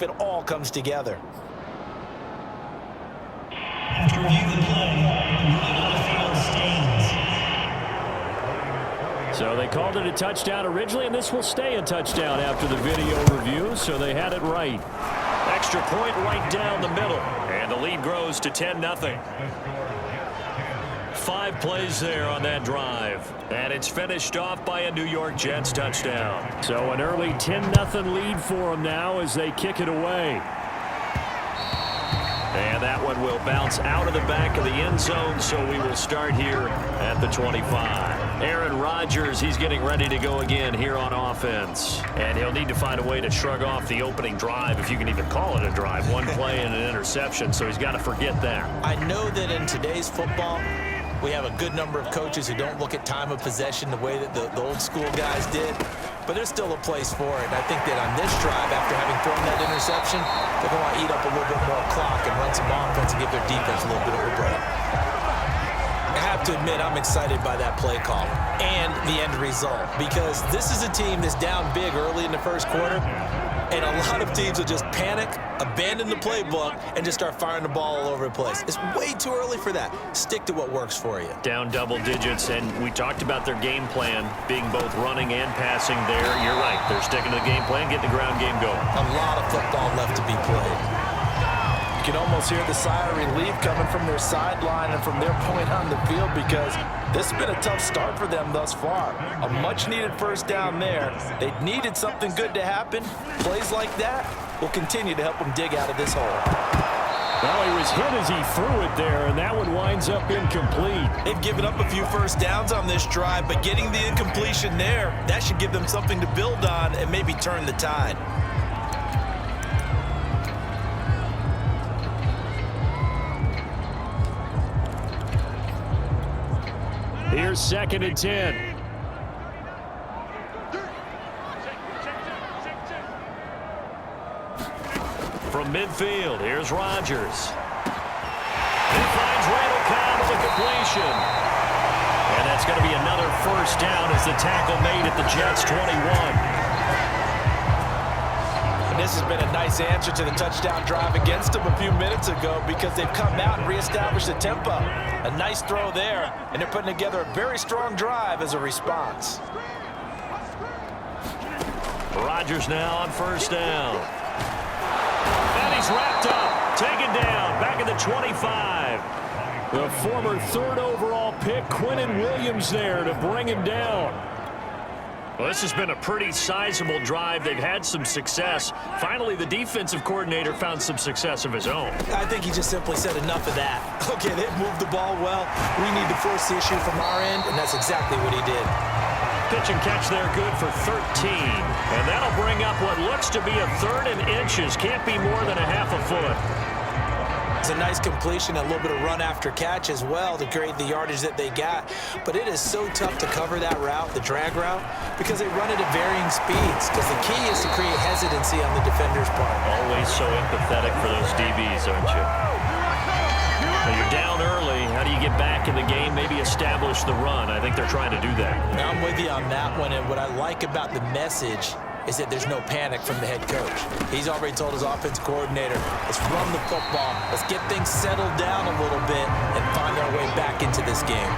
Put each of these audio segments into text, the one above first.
It all comes together. After reviewing the play, moving on the field stands. So they called it a touchdown originally, and this will stay a touchdown after the video review, so they had it right. Extra point right down the middle, and the lead grows to 10-0. 5 plays there on that drive, and it's finished off by a New York Jets touchdown. So an early 10-0 lead for them now as they kick it away. And that one will bounce out of the back of the end zone, so we will start here at the 25. Aaron Rodgers, he's getting ready to go again here on offense. And he'll need to find a way to shrug off the opening drive, if you can even call it a drive. 1 play and an interception, so he's got to forget that. I know that in today's football, we have a good number of coaches who don't look at time of possession the way that the old school guys did. But there's still a place for it. And I think that on this drive, after having thrown that interception, they're going to eat up a little bit more clock and run some offense and give their defense a little bit of a break. I have to admit, I'm excited by that play call and the end result, because this is a team that's down big early in the first quarter, and a lot of teams will just panic, abandon the playbook, and just start firing the ball all over the place. It's way too early for that. Stick to what works for you. Down double digits, and we talked about their game plan being both running and passing there. You're right. They're sticking to the game plan, getting the ground game going. A lot of football left to be played. You can almost hear the sigh of relief coming from their sideline and from their point on the field, because this has been a tough start for them thus far. A much-needed first down there. They needed something good to happen. Plays like that will continue to help them dig out of this hole. Well, he was hit as he threw it there, and that one winds up incomplete. They've given up a few first downs on this drive, but getting the incompletion there, that should give them something to build on and maybe turn the tide. Here's 2nd and 10. From midfield, here's Rodgers. He finds Randall Cobb with a completion. And that's going to be another first down as the tackle made at the Jets' 21. This has been a nice answer to the touchdown drive against them a few minutes ago, because they've come out and reestablished the tempo. A nice throw there, and they're putting together a very strong drive as a response. Rodgers now on first down. And he's wrapped up, taken down, back at the 25. The former 3rd overall pick, Quinnen Williams, there to bring him down. Well, this has been a pretty sizable drive. They've had some success. Finally, the defensive coordinator found some success of his own. I think he just simply said enough of that. Okay, they've moved the ball well. We need to force the issue from our end, and that's exactly what he did. Pitch and catch there, good for 13. And that'll bring up what looks to be a 3rd and inches. Can't be more than a half a foot. It's a nice completion, a little bit of run after catch as well to create the yardage that they got. But it is so tough to cover that route, the drag route, because they run it at varying speeds. Because the key is to create hesitancy on the defender's part. Always so empathetic for those DBs, aren't you? Now you're down early. How do you get back in the game? Maybe establish the run. I think they're trying to do that. Now, I'm with you on that one, and what I like about the message is that there's no panic from the head coach. He's already told his offensive coordinator, let's run the football, let's get things settled down a little bit and find our way back into this game.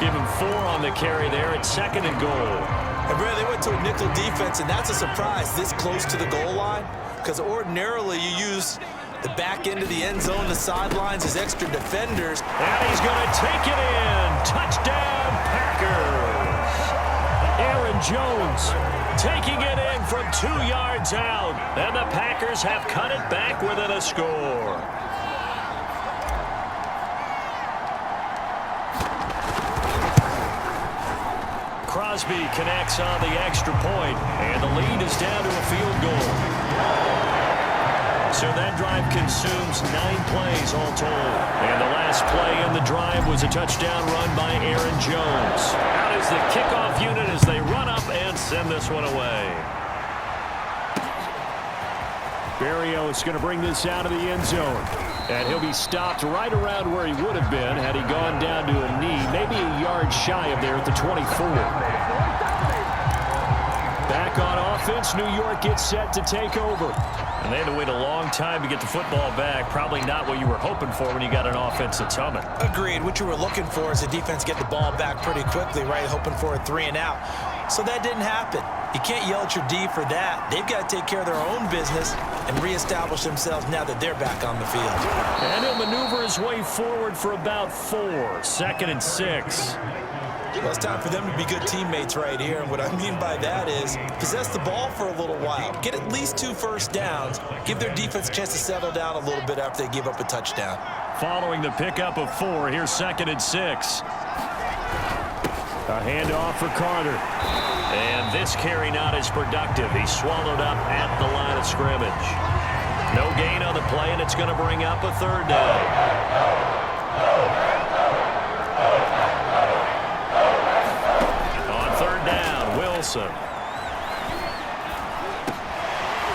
Give him 4 on the carry there at 2nd and goal. And really, they went to a nickel defense, and that's a surprise this close to the goal line, because ordinarily you use the back end of the end zone, the sidelines as extra defenders. And he's going to take it in. Touchdown, Packers. Aaron Jones taking it in from 2 yards out. And the Packers have cut it back within a score. Crosby connects on the extra point, and the lead is down to a field goal. So that drive consumes 9 plays all told. And the last play in the drive was a touchdown run by Aaron Jones. Out is the kickoff unit as they run up and send this one away. Berrios is going to bring this out of the end zone. And he'll be stopped right around where he would have been had he gone down to a knee, maybe a yard shy of there at the 24. Back on offense. New York gets set to take over. And they had to wait a long time to get the football back. Probably not what you were hoping for when you got an offense that's humming. Agreed. What you were looking for is the defense get the ball back pretty quickly, right? Hoping for a 3 and out. So that didn't happen. You can't yell at your D for that. They've got to take care of their own business and reestablish themselves now that they're back on the field. And he'll maneuver his way forward for about 4. 2nd and 6. Well, it's time for them to be good teammates right here. And what I mean by that is possess the ball for a little while. Get at least 2 first downs. Give their defense a chance to settle down a little bit after they give up a touchdown. Following the pickup of 4, here's 2nd and 6. A handoff for Carter. And this carry not as productive. He's swallowed up at the line of scrimmage. No gain on the play, and it's going to bring up a 3rd down. On 3rd down, Wilson.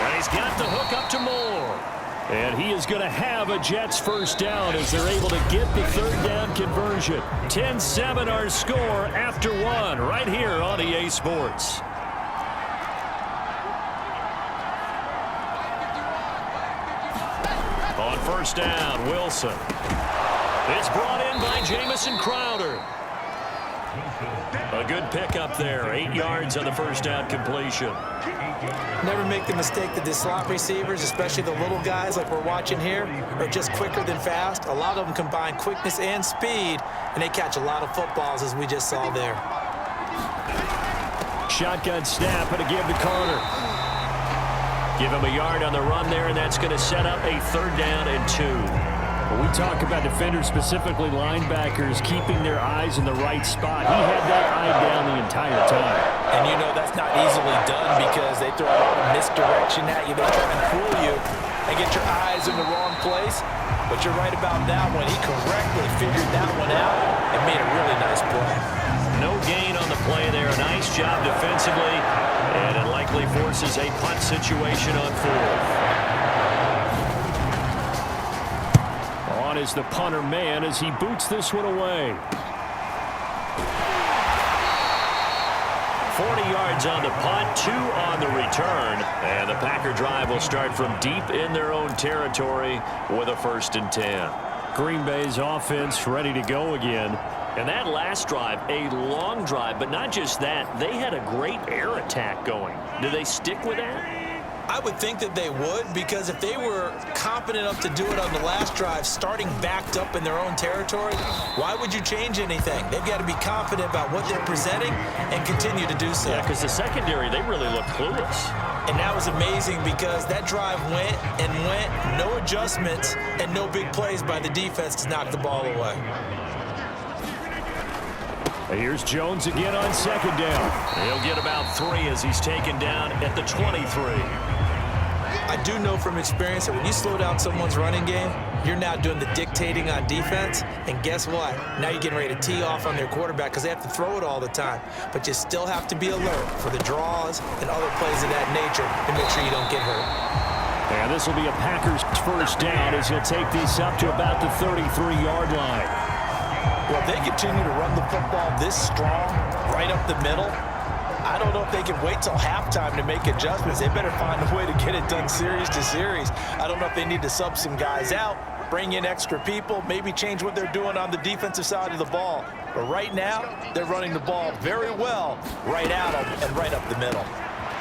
And he's got the hook up to Moore. And he is going to have a Jets first down as they're able to get the 3rd down conversion. 10-7 our score after 1 right here on EA Sports. On 1st down, Wilson. It's brought in by Jamison Crowder. A good pickup there. 8 yards on the 1st down completion. Never make the mistake that the slot receivers, especially the little guys like we're watching here, are just quicker than fast. A lot of them combine quickness and speed, and they catch a lot of footballs, as we just saw there. Shotgun snap and a give to Carter. Give him a yard on the run there, and that's going to set up a 3rd down and 2. When we talk about defenders, specifically linebackers, keeping their eyes in the right spot. He had that eye down the entire time. And you know that's not easily done because they throw a lot of misdirection at you. They try and fool you and get your eyes in the wrong place. But you're right about that one. He correctly figured that one out and made a really nice play. No gain on the play there. A nice job defensively, and it likely forces a punt situation on 4th. On is the punter man as he boots this one away. 40 yards on the punt, 2 on the return, and the Packer drive will start from deep in their own territory with a 1st and 10. Green Bay's offense ready to go again. And that last drive, a long drive, but not just that, they had a great air attack going. Do they stick with that? I would think that they would, because if they were confident enough to do it on the last drive, starting backed up in their own territory, why would you change anything? They've got to be confident about what they're presenting and continue to do so. Yeah, because the secondary, they really looked clueless. And that was amazing because that drive went and went, no adjustments, and no big plays by the defense to knock the ball away. Here's Jones again on 2nd down. He'll get about 3 as he's taken down at the 23. I do know from experience that when you slow down someone's running game, you're now doing the dictating on defense. And guess what? Now you're getting ready to tee off on their quarterback because they have to throw it all the time. But you still have to be alert for the draws and other plays of that nature to make sure you don't get hurt. And this will be a Packers first down as he'll take this up to about the 33-yard line. Well, if they continue to run the football this strong, right up the middle, I don't know if they can wait till halftime to make adjustments. They better find a way to get it done series to series. I don't know if they need to sub some guys out, bring in extra people, maybe change what they're doing on the defensive side of the ball. But right now, they're running the ball very well right out of and right up the middle.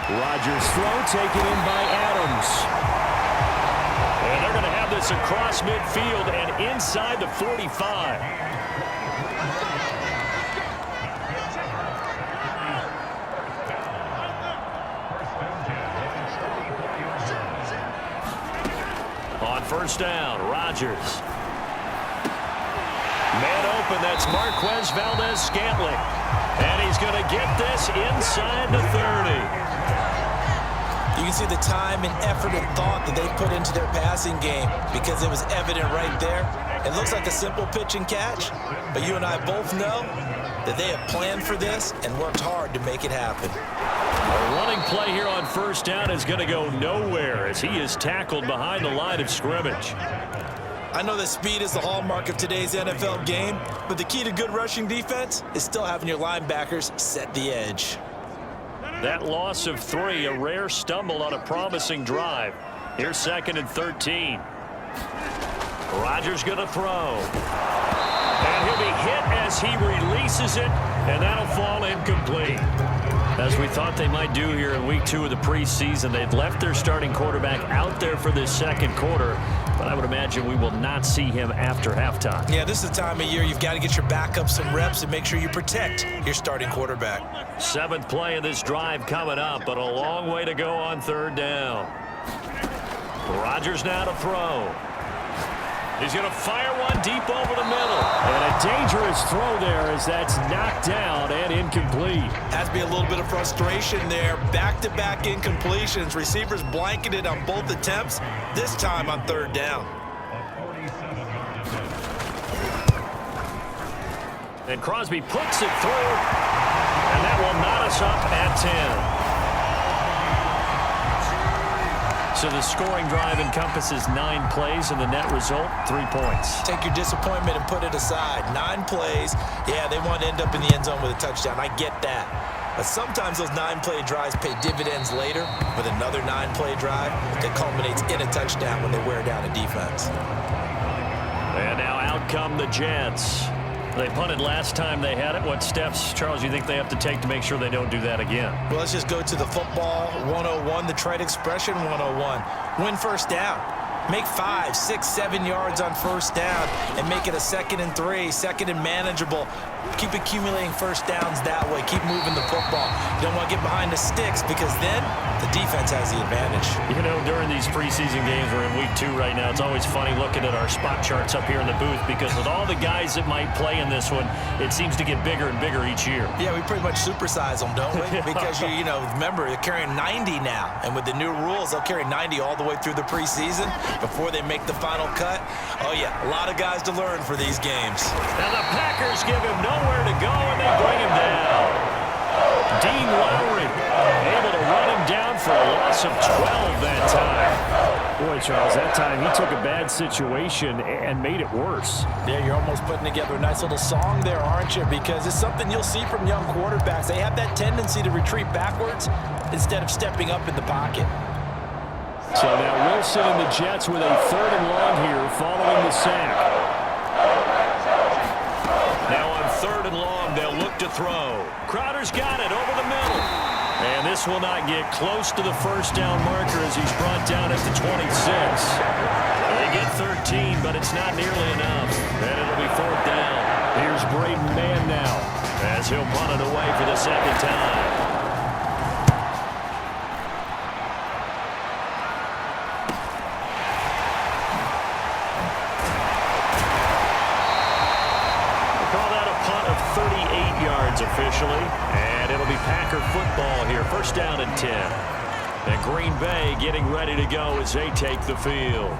Rodgers' throw taken in by Adams. And they're going to have this across midfield and inside the 45. On 1st down, Rodgers. Man open, that's Marquez Valdez-Scantling. And he's going to get this inside the 30. You can see the time and effort and thought that they put into their passing game because it was evident right there. It looks like a simple pitch and catch, but you and I both know that they have planned for this and worked hard to make it happen. A running play here on 1st down is going to go nowhere as he is tackled behind the line of scrimmage. I know that speed is the hallmark of today's NFL game, but the key to good rushing defense is still having your linebackers set the edge. That loss of 3, a rare stumble on a promising drive. Here's 2nd and 13. Rodgers going to throw. And he'll be hit as he releases it, and that'll fall incomplete. As we thought they might do here in week 2 of the preseason, they'd left their starting quarterback out there for this second quarter, but I would imagine we will not see him after halftime. Yeah, this is the time of year you've got to get your backup some reps and make sure you protect your starting quarterback. 7th play of this drive coming up, but a long way to go on 3rd down. Rodgers now to throw. He's going to fire one deep over the middle. And a dangerous throw there as that's knocked down and incomplete. Has to be a little bit of frustration there. Back-to-back incompletions. Receivers blanketed on both attempts, this time on 3rd down. And Crosby puts it through. And that will knot us up at 10. So the scoring drive encompasses 9 plays, and the net result, 3 points. Take your disappointment and put it aside. 9 plays. Yeah, they want to end up in the end zone with a touchdown. I get that. But sometimes those 9-play drives pay dividends later with another 9-play drive that culminates in a touchdown when they wear down a defense. And now out come the Jets. They punted last time they had it. What steps, Charles, you think they have to take to make sure they don't do that again? Well, let's just go to the football 101, the trite expression 101. Win first down. Make 5, 6, 7 yards on first down and make it a 2nd and 3, 2nd and manageable. Keep accumulating first downs that way. Keep moving the football. You don't want to get behind the sticks because then the defense has the advantage. You know, during these preseason games, we're in week 2 right now. It's always funny looking at our spot charts up here in the booth because with all the guys that might play in this one, it seems to get bigger and bigger each year. Yeah, we pretty much supersize them, don't we? Because, you know, remember, they're carrying 90 now. And with the new rules, they'll carry 90 all the way through the preseason before they make the final cut. Oh, yeah, a lot of guys to learn for these games. Now the Packers give him nowhere to go, and they bring him down. Dean Lowry able to run him down for a loss of 12 that time. Boy, Charles, that time he took a bad situation and made it worse. Yeah, you're almost putting together a nice little song there, aren't you? Because it's something you'll see from young quarterbacks. They have that tendency to retreat backwards instead of stepping up in the pocket. So now Wilson and the Jets with a 3rd and long here following the sack. Now on 3rd and long, they'll look to throw. Crowder's got it over the middle. And this will not get close to the first down marker as he's brought down at the 26. They get 13, but it's not nearly enough. And it'll be 4th down. Here's Braden Mann now as he'll punt it away for the 2nd time. Officially, and it'll be Packer football here. 1st down and 10. And Green Bay getting ready to go as they take the field.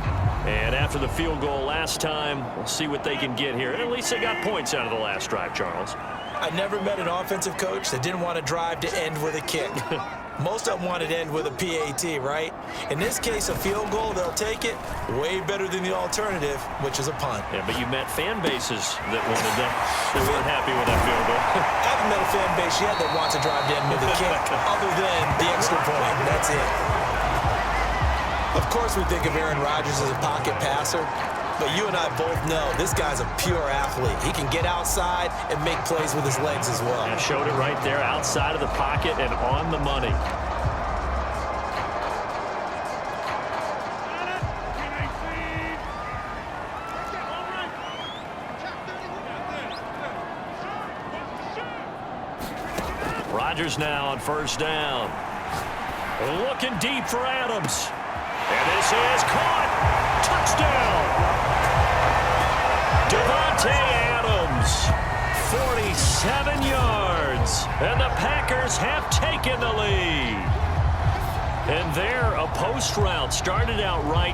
And after the field goal last time, we'll see what they can get here. And at least they got points out of the last drive, Charles. I never met an offensive coach that didn't want to drive to end with a kick. Most of them wanted to end with a PAT, right? In this case, a field goal, they'll take it. Way better than the alternative, which is a punt. Yeah, but you met fan bases that wanted that. They weren't happy with that field goal. I haven't met a fan base yet that wants to drive to end with a kick, other than the extra point. That's it. Of course, we think of Aaron Rodgers as a pocket passer. But you and I both know this guy's a pure athlete. He can get outside and make plays with his legs as well. Yeah, showed it right there outside of the pocket and on the money. Rodgers now on 1st down. Looking deep for Adams. And this is caught. Touchdown. Devontae Adams, 47 yards, and the Packers have taken the lead. And there, a post route started out right.